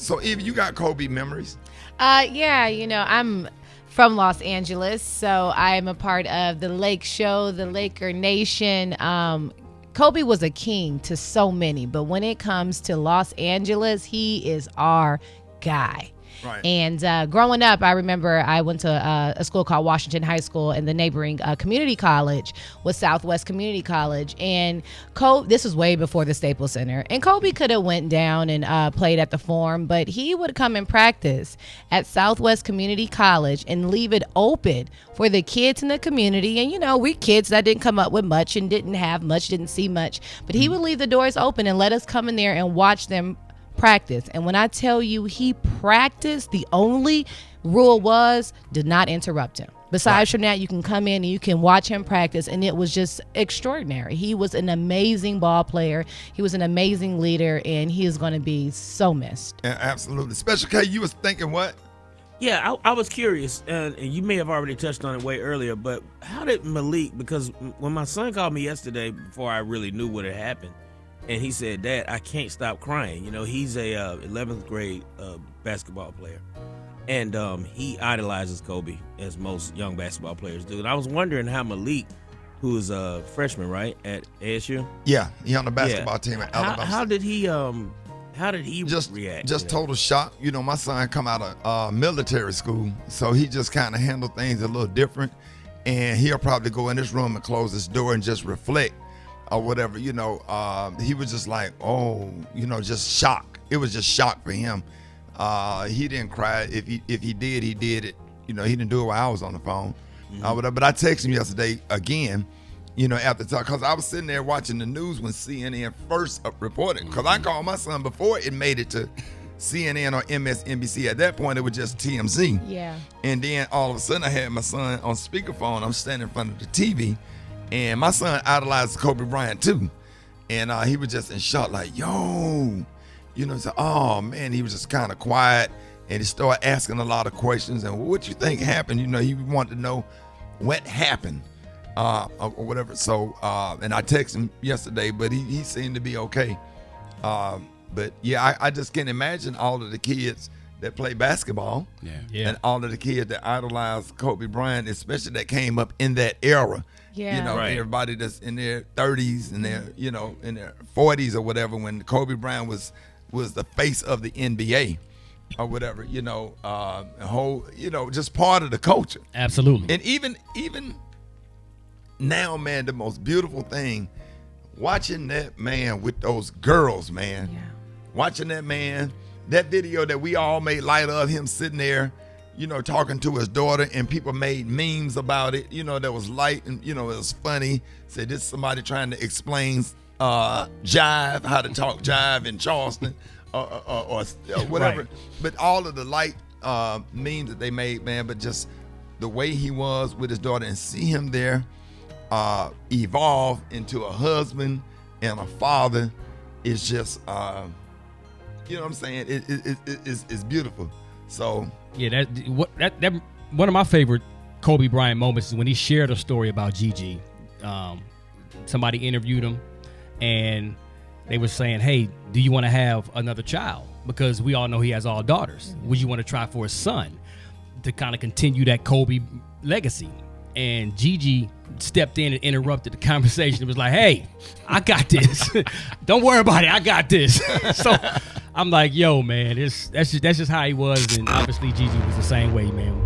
So Eve, you got Kobe memories? Yeah, I'm from Los Angeles, so I'm a part of the Lake Show, the Laker Nation. Kobe was a king to so many, but when it comes to Los Angeles, he is our guy. Right. And growing up, I remember I went to a school called Washington High School, and the neighboring community college was Southwest Community College. And this was way before the Staples Center. And Kobe could have went down and played at the Forum, but he would come and practice at Southwest Community College and leave it open for the kids in the community. And, we kids that didn't come up with much and didn't have much, didn't see much. But he would leave the doors open and let us come in there and watch them practice. And when I tell you he practiced, the only rule was do not interrupt him. Besides from that, you can come in and you can watch him practice, and it was just extraordinary. He was an amazing ball player. He was an amazing leader, and he is going to be so missed. Yeah, absolutely. Special K, you was thinking what? Yeah, I was curious, and you may have already touched on it way earlier, but how did Malik, because when my son called me yesterday before I really knew what had happened, and he said, "Dad, I can't stop crying." He's a 11th grade basketball player, and he idolizes Kobe, as most young basketball players do. And I was wondering how Malik, who is a freshman, right, at ASU? Yeah, he on the basketball team at Alabama. How did he react? Just total shock. My son come out of military school, so he just kind of handled things a little different, and he'll probably go in this room and close his door and just reflect. Or whatever, he was just like, just shock. It was just shock for him. He didn't cry. If he did, he did it. He didn't do it while I was on the phone. But I texted him yesterday again, after talk, because I was sitting there watching the news when CNN first reported. Because I called my son before it made it to CNN or MSNBC. At that point, it was just TMZ. Yeah. And then all of a sudden, I had my son on speakerphone. I'm standing in front of the TV. And my son idolized Kobe Bryant too. And he was just in shock, like, yo, so, oh man, he was just kind of quiet. And he started asking a lot of questions. And what you think happened? He wanted to know what happened or whatever. So, and I texted him yesterday, but he seemed to be okay. But yeah, I just can't imagine all of the kids that play basketball and all of the kids that idolize Kobe Bryant, especially that came up in that era. Yeah. Everybody that's in their 30s and their, in their 40s or whatever, when Kobe Bryant was the face of the NBA or whatever, whole, just part of the culture. Absolutely. And even now, man, the most beautiful thing, watching that man with those girls, man. Yeah. Watching that man, that video that we all made light of him sitting there, talking to his daughter, and people made memes about it, that was light and, it was funny. Said this is somebody trying to explain jive, how to talk jive in Charleston or whatever. Right. But all of the light memes that they made, man, but just the way he was with his daughter and see him there evolve into a husband and a father is just, you know what I'm saying? It's beautiful. So yeah, that one of my favorite Kobe Bryant moments is when he shared a story about Gigi. Somebody interviewed him, and they were saying, "Hey, do you want to have another child? Because we all know he has all daughters. Would you want to try for a son to kind of continue that Kobe legacy?" And Gigi stepped in and interrupted the conversation. It was like, "Hey, I got this. Don't worry about it. I got this." So I'm like, "Yo, man, that's just how he was." And obviously, Gigi was the same way, man.